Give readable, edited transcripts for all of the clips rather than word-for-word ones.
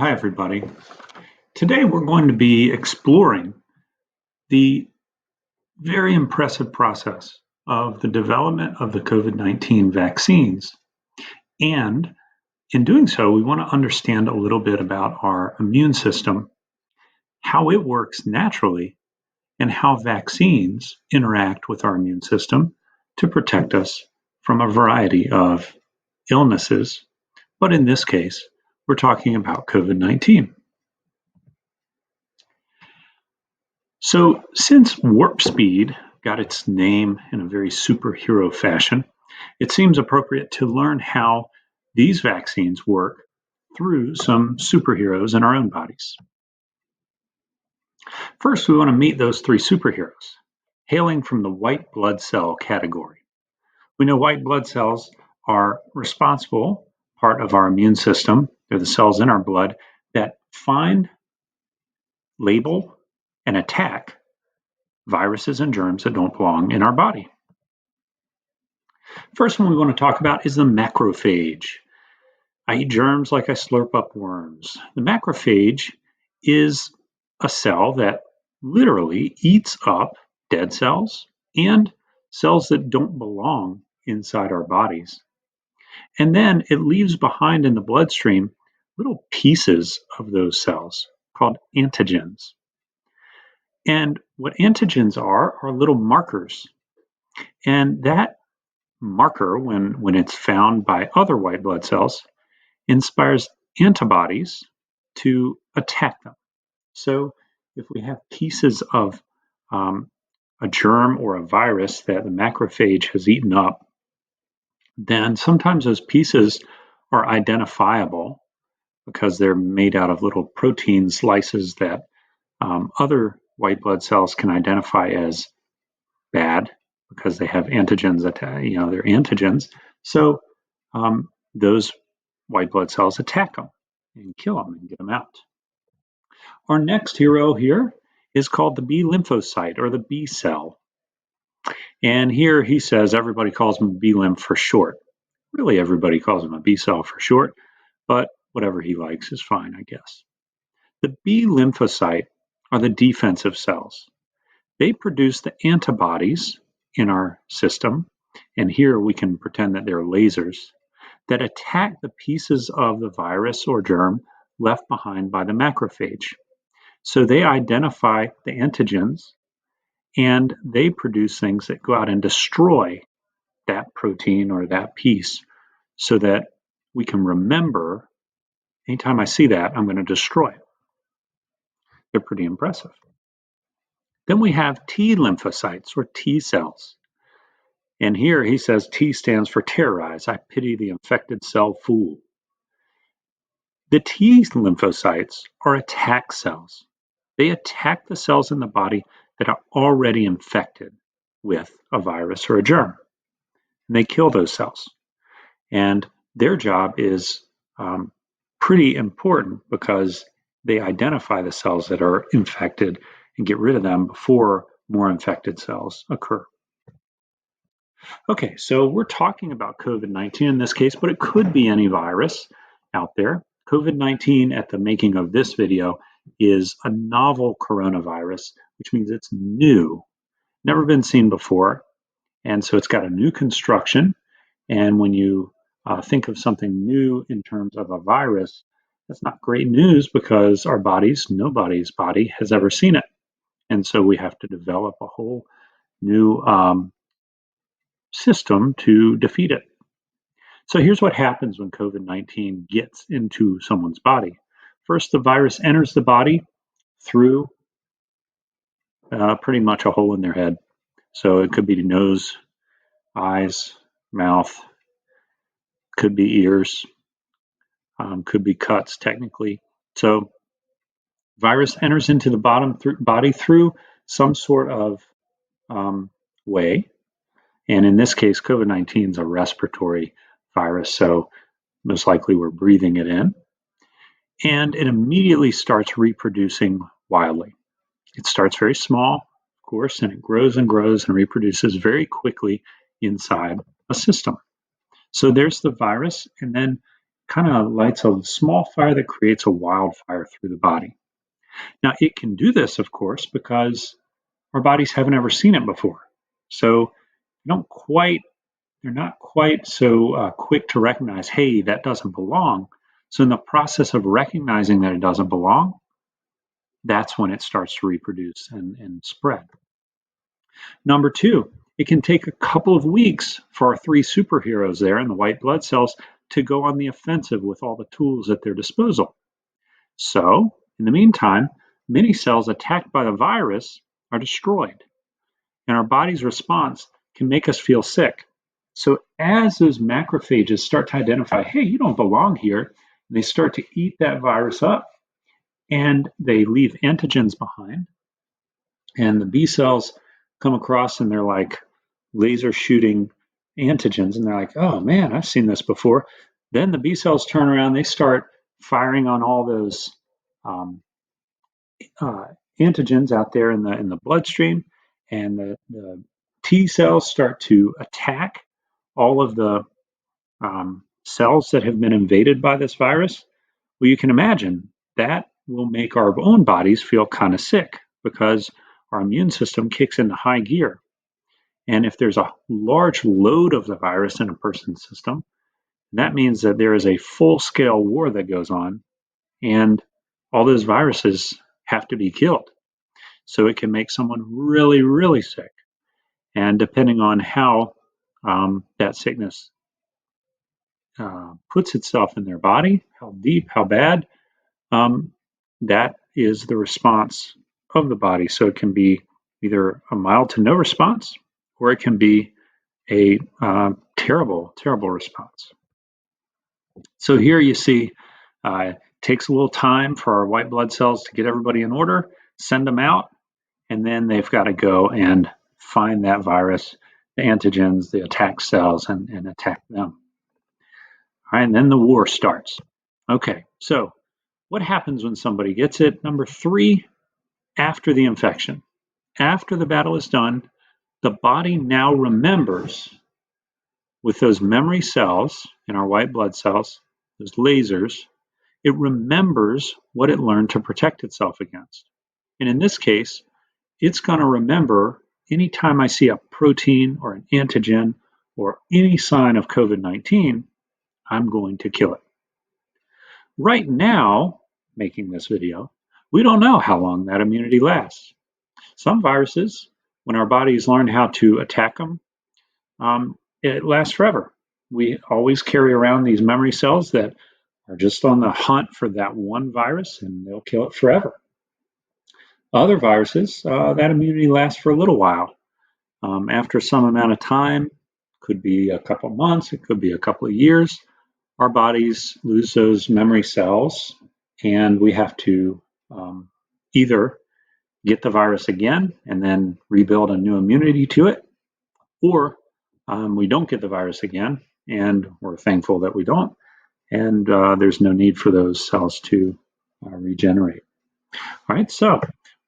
Hi, everybody. Today we're going to be exploring the very impressive process of the development of the COVID-19 vaccines. And in doing so, we want to understand a little bit about our immune system, how it works naturally, and how vaccines interact with our immune system to protect us from a variety of illnesses. But in this case, we're talking about COVID-19. So, since warp speed got its name in a very superhero fashion, it seems appropriate to learn how these vaccines work through some superheroes in our own bodies. First, we want to meet those three superheroes, hailing from the white blood cell category. We know white blood cells are responsible, part of our immune system. They're the cells in our blood that find, label, and attack viruses and germs that don't belong in our body. First one we want to talk about is the macrophage. I eat germs like I slurp up worms. The macrophage is a cell that literally eats up dead cells and cells that don't belong inside our bodies. And then it leaves behind in the bloodstream little pieces of those cells called antigens. And what antigens are little markers. And that marker, when it's found by other white blood cells, inspires antibodies to attack them. So if we have pieces of a germ or a virus that the macrophage has eaten up, then sometimes those pieces are identifiable because they're made out of little protein slices that other white blood cells can identify as bad because they have antigens that, they're antigens. So those white blood cells attack them and kill them and get them out. Our next hero here is called the B lymphocyte, or the B cell. And here he says everybody calls him B lymph for short. Really, everybody calls him a B cell for short, but whatever he likes is fine, I guess. The B lymphocyte are the defensive cells. They produce the antibodies in our system, and here we can pretend that they're lasers that attack the pieces of the virus or germ left behind by the macrophage. So they identify the antigens and they produce things that go out and destroy that protein or that piece so that we can remember anytime I see that, I'm going to destroy it. They're pretty impressive. Then we have T lymphocytes, or T cells. And here he says T stands for terrorize. I pity the infected cell fool. The T lymphocytes are attack cells. They attack the cells in the body that are already infected with a virus or a germ. And they kill those cells. And their job is pretty important because they identify the cells that are infected and get rid of them before more infected cells occur. Okay, so we're talking about COVID-19 in this case, but it could be any virus out there. COVID-19 at the making of this video is a novel coronavirus, which means it's new, never been seen before. And so it's got a new construction. And when you think of something new in terms of a virus, that's not great news because nobody's body has ever seen it. And so we have to develop a whole new system to defeat it. So here's what happens when COVID-19 gets into someone's body. First, the virus enters the body through pretty much a hole in their head. So it could be nose, eyes, mouth, could be ears, could be cuts technically. So virus enters into the body through some sort of way. And in this case, COVID-19 is a respiratory virus, so most likely we're breathing it in. And it immediately starts reproducing wildly. It starts very small, of course, and it grows and grows and reproduces very quickly inside a system. So there's the virus, and then kind of lights a small fire that creates a wildfire through the body. Now, it can do this, of course, because our bodies haven't ever seen it before. So they're not quite so quick to recognize, hey, that doesn't belong. So in the process of recognizing that it doesn't belong, that's when it starts to reproduce and spread. Number two, it can take a couple of weeks for our three superheroes there in the white blood cells to go on the offensive with all the tools at their disposal. So, in the meantime, many cells attacked by the virus are destroyed, and our body's response can make us feel sick. So, as those macrophages start to identify, hey, you don't belong here, and they start to eat that virus up, and they leave antigens behind, and the B cells come across and they're like laser shooting antigens, and they're like, oh man, I've seen this before. Then the B cells turn around, they start firing on all those antigens out there in the bloodstream, and the T cells start to attack all of the cells that have been invaded by this virus. Well, you can imagine that will make our own bodies feel kind of sick because our immune system kicks into high gear. And if there's a large load of the virus in a person's system, that means that there is a full-scale war that goes on, and all those viruses have to be killed. So it can make someone really, really sick. And depending on how that sickness puts itself in their body, how deep, how bad, that is the response of the body. So it can be either a mild to no response, or it can be a terrible, terrible response. So here you see it takes a little time for our white blood cells to get everybody in order, send them out, and then they've got to go and find that virus, the antigens, the attack cells, and attack them. All right, and then the war starts. Okay, so what happens when somebody gets it? Number three, after the infection. After the battle is done, the body now remembers with those memory cells in our white blood cells, those lasers, it remembers what it learned to protect itself against. And in this case, it's going to remember anytime I see a protein or an antigen or any sign of COVID-19, I'm going to kill it. Right now, making this video, we don't know how long that immunity lasts. Some viruses, when our bodies learn how to attack them, it lasts forever. We always carry around these memory cells that are just on the hunt for that one virus, and they'll kill it forever. Other viruses, that immunity lasts for a little while. After some amount of time, could be a couple of months, it could be a couple of years, our bodies lose those memory cells, and we have to either get the virus again and then rebuild a new immunity to it, or we don't get the virus again, and we're thankful that we don't, and there's no need for those cells to regenerate. All right, so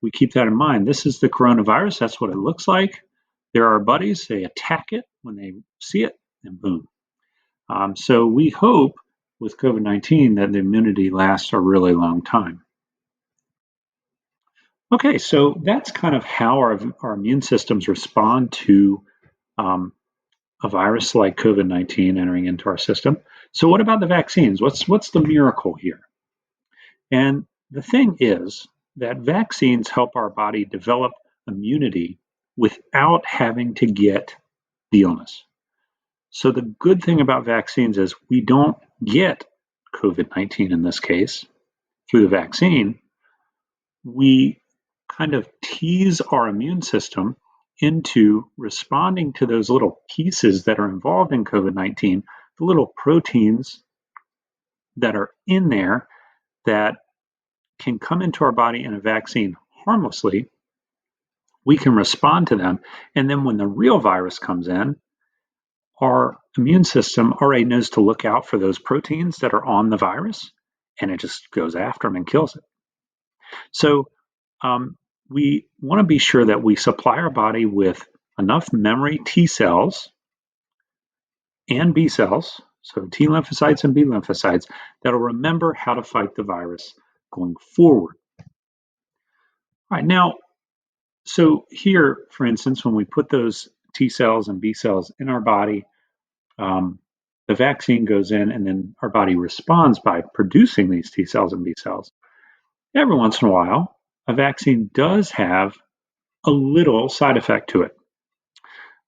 we keep that in mind. This is the coronavirus. That's what it looks like. There are buddies. They attack it when they see it, and boom. So we hope with COVID-19 that the immunity lasts a really long time. Okay, so that's kind of how our immune systems respond to a virus like COVID-19 entering into our system. So what about the vaccines? What's the miracle here? And the thing is that vaccines help our body develop immunity without having to get the illness. So the good thing about vaccines is we don't get COVID-19 in this case through the vaccine. We kind of tease our immune system into responding to those little pieces that are involved in COVID-19, the little proteins that are in there that can come into our body in a vaccine harmlessly. We can respond to them. And then when the real virus comes in, our immune system already knows to look out for those proteins that are on the virus, and it just goes after them and kills it. So we want to be sure that we supply our body with enough memory T cells and B cells so T lymphocytes and B lymphocytes, that'll remember how to fight the virus going forward. All right, now, so here, for instance, when we put those T cells and B cells in our body, the vaccine goes in and then our body responds by producing these T cells and B cells. Every once in a while, a vaccine does have a little side effect to it.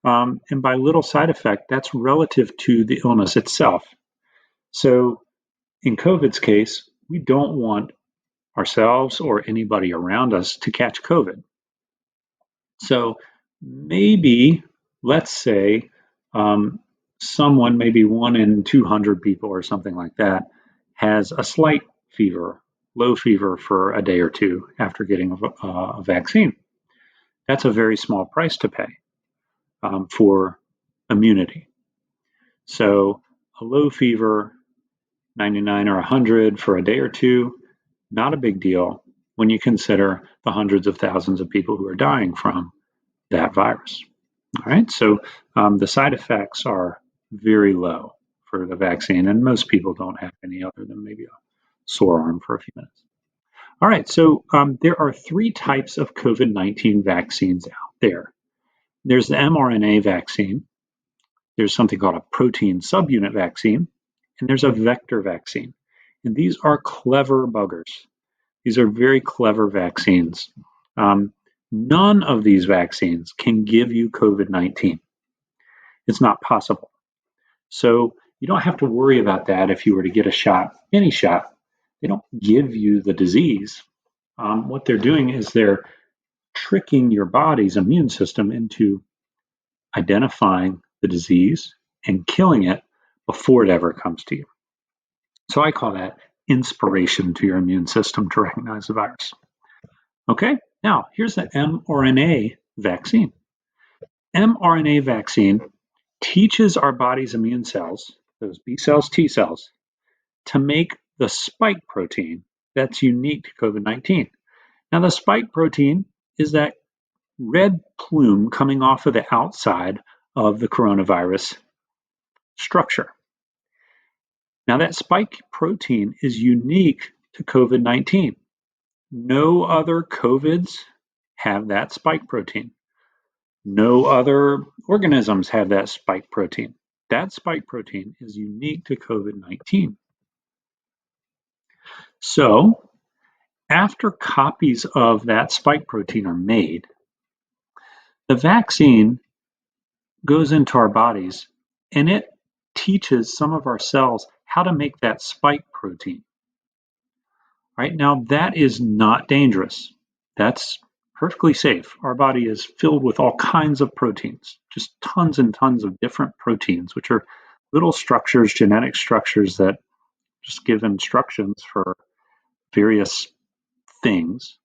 And by little side effect, that's relative to the illness itself. So in COVID's case, we don't want ourselves or anybody around us to catch COVID. So maybe, let's say, someone, maybe 1 in 200 people or something like that, has a slight fever, low fever for a day or two after getting a vaccine. That's a very small price to pay for immunity. So a low fever, 99 or 100 for a day or two, not a big deal when you consider the hundreds of thousands of people who are dying from that virus. All right, so the side effects are very low for the vaccine, and most people don't have any other than maybe a sore arm for a few minutes. All right, so there are 3 types of COVID-19 vaccines out there. There's the mRNA vaccine, there's something called a protein subunit vaccine, and there's a vector vaccine. And these are clever buggers. These are very clever vaccines. None of these vaccines can give you COVID-19. It's not possible. So you don't have to worry about that if you were to get a shot, any shot. They don't give you the disease. What they're doing is they're tricking your body's immune system into identifying the disease and killing it before it ever comes to you. So I call that inspiration to your immune system to recognize the virus. Okay, now here's the mRNA vaccine. mRNA vaccine teaches our body's immune cells, those B cells, T cells, to make the spike protein that's unique to COVID-19. Now, the spike protein is that red plume coming off of the outside of the coronavirus structure. Now, that spike protein is unique to COVID-19. No other COVIDs have that spike protein. No other organisms have that spike protein. That spike protein is unique to COVID-19. So, after copies of that spike protein are made, the vaccine goes into our bodies and it teaches some of our cells how to make that spike protein. Right now, that is not dangerous. That's perfectly safe. Our body is filled with all kinds of proteins, just tons and tons of different proteins, which are little structures, genetic structures that just give instructions for various things.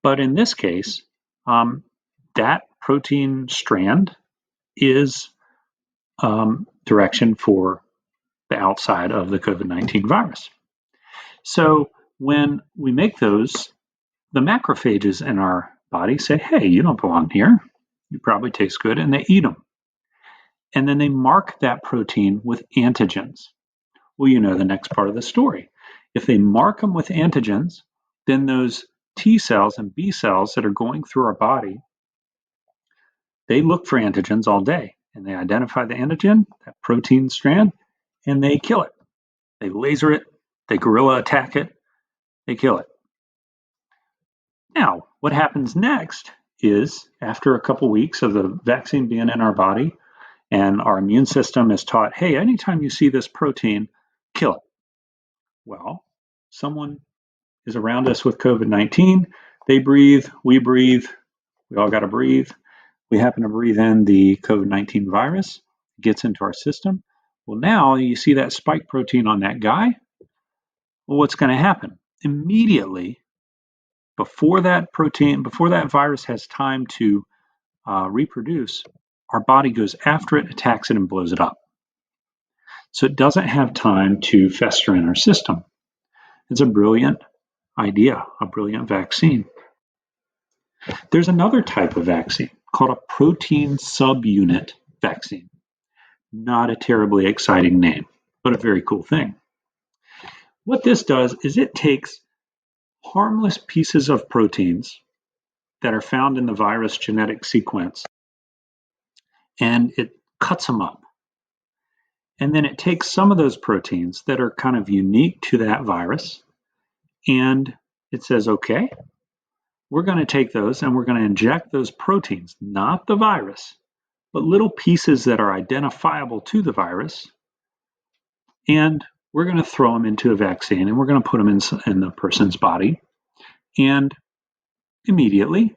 But in this case, that protein strand is direction for the outside of the COVID-19 virus. So when we make those, the macrophages in our body say, hey, you don't belong here. You probably taste good, and they eat them. And then they mark that protein with antigens. Well, you know the next part of the story. If they mark them with antigens, then those T cells and B cells that are going through our body, they look for antigens all day, and they identify the antigen, that protein strand, and they kill it. They laser it, they guerrilla attack it, they kill it. Now, what happens next is, after a couple weeks of the vaccine being in our body, and our immune system is taught, hey, anytime you see this protein, kill it. Well, someone is around us with COVID-19, they breathe, we all got to breathe. We happen to breathe in the COVID-19 virus, it gets into our system. Well, now you see that spike protein on that guy. Well, what's going to happen? Immediately, before that virus has time to reproduce, our body goes after it, attacks it, and blows it up. So it doesn't have time to fester in our system. It's a brilliant idea, a brilliant vaccine. There's another type of vaccine called a protein subunit vaccine. Not a terribly exciting name, but a very cool thing. What this does is it takes harmless pieces of proteins that are found in the virus genetic sequence, and it cuts them up. And then it takes some of those proteins that are kind of unique to that virus, and it says, okay, we're going to take those and we're going to inject those proteins, not the virus, but little pieces that are identifiable to the virus, and we're going to throw them into a vaccine, and we're going to put them in the person's body, and immediately,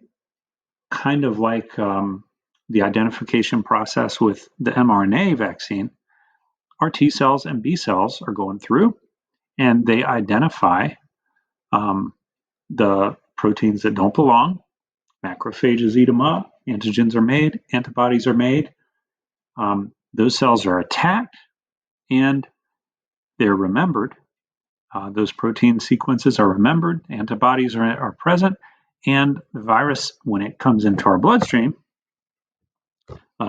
kind of like the identification process with the mRNA vaccine, our T cells and B cells are going through, and they identify the proteins that don't belong. Macrophages eat them up, antigens are made, antibodies are made. Those cells are attacked, and they're remembered. Those protein sequences are remembered, antibodies are present, and the virus, when it comes into our bloodstream,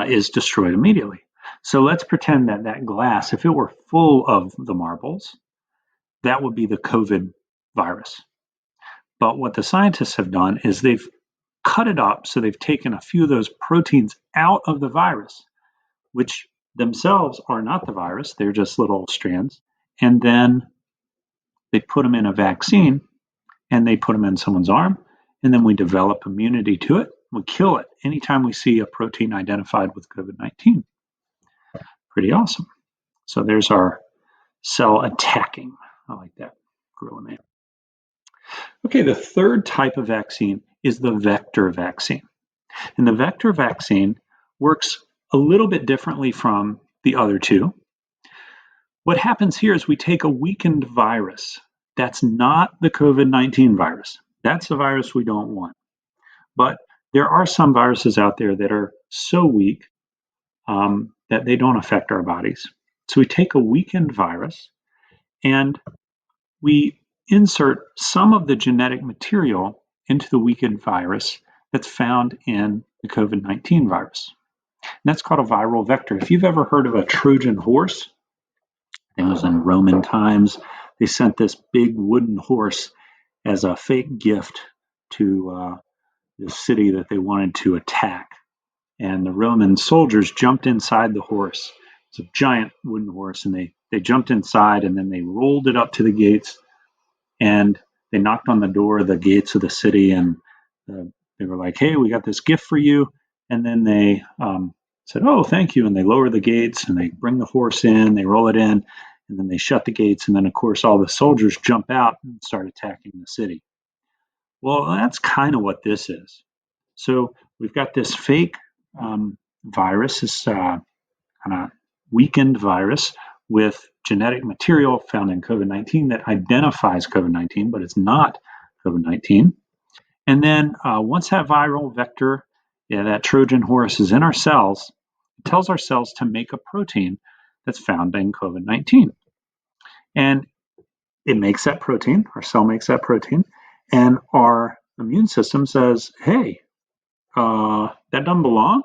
is destroyed immediately. So let's pretend that glass, if it were full of the marbles, that would be the COVID virus. But what the scientists have done is they've cut it up, so they've taken a few of those proteins out of the virus, which themselves are not the virus, they're just little strands, and then they put them in a vaccine, and they put them in someone's arm, and then we develop immunity to it. We kill it anytime we see a protein identified with COVID-19. Pretty awesome. So there's our cell attacking. I like that, gorilla man. Okay, the third type of vaccine is the vector vaccine. And the vector vaccine works a little bit differently from the other two. What happens here is we take a weakened virus. That's not the COVID-19 virus. That's the virus we don't want. But there are some viruses out there that are so weak that they don't affect our bodies. So we take a weakened virus and we insert some of the genetic material into the weakened virus that's found in the COVID-19 virus. And that's called a viral vector. If you've ever heard of a Trojan horse, it was in Roman times. They sent this big wooden horse as a fake gift to the city that they wanted to attack. And the Roman soldiers jumped inside the horse. It's a giant wooden horse, and they jumped inside, and then they rolled it up to the gates, and they knocked on the door of the gates of the city, and they were like, hey, we got this gift for you. And then they said, oh, thank you. And they lower the gates, and they bring the horse in, they roll it in, and then they shut the gates. And then, of course, all the soldiers jump out and start attacking the city. Well, that's kind of what this is. So we've got this fake virus, this kind of weakened virus with genetic material found in COVID-19 that identifies COVID-19, but it's not COVID-19. And then once that viral vector, that Trojan horse is in our cells, it tells our cells to make a protein that's found in COVID-19. And it makes that protein, our cell makes that protein, and our immune system says, hey, that doesn't belong.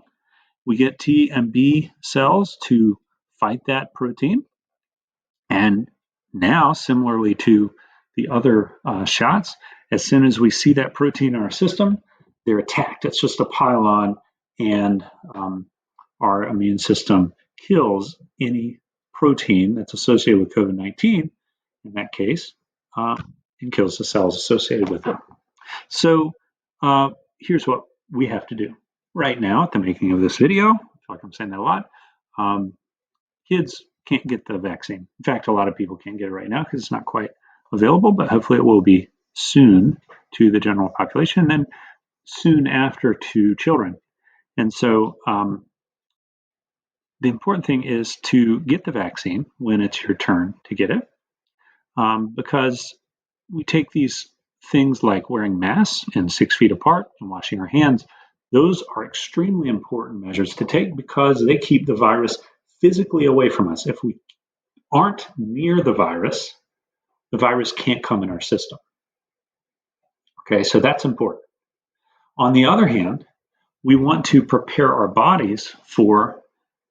We get T and B cells to fight that protein. And now, similarly to the other shots, as soon as we see that protein in our system, they're attacked. It's just a pile-on, and our immune system kills any protein that's associated with COVID-19, in that case, and kills the cells associated with it. So here's what we have to do. Right now, at the making of this video, I feel like I'm saying that a lot, kids can't get the vaccine. In fact, a lot of people can't get it right now because it's not quite available, but hopefully it will be soon to the general population, and then soon after to children. And so the important thing is to get the vaccine when it's your turn to get it, because we take these things like wearing masks and 6 feet apart and washing our hands. Those are extremely important measures to take because they keep the virus physically away from us. If we aren't near the virus can't come in our system. Okay, so that's important. On the other hand, we want to prepare our bodies for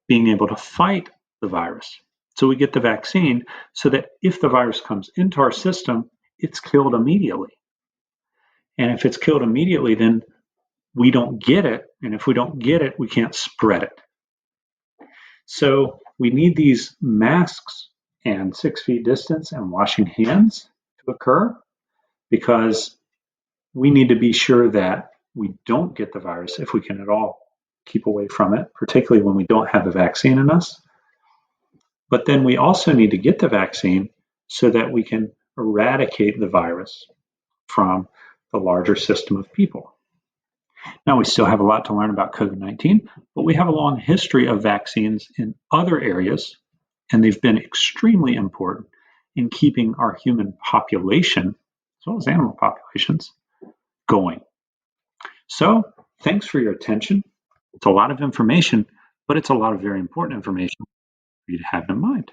being able to fight the virus. So we get the vaccine so that if the virus comes into our system, it's killed immediately. And if it's killed immediately, then we don't get it. And if we don't get it, we can't spread it. So we need these masks and 6 feet distance and washing hands to occur, because we need to be sure that we don't get the virus if we can at all keep away from it, particularly when we don't have a vaccine in us. But then we also need to get the vaccine so that we can eradicate the virus from the larger system of people. Now, we still have a lot to learn about COVID-19, but we have a long history of vaccines in other areas, and they've been extremely important in keeping our human population, as well as animal populations, going. So, thanks for your attention. It's a lot of information, but it's a lot of very important information for you to have in mind.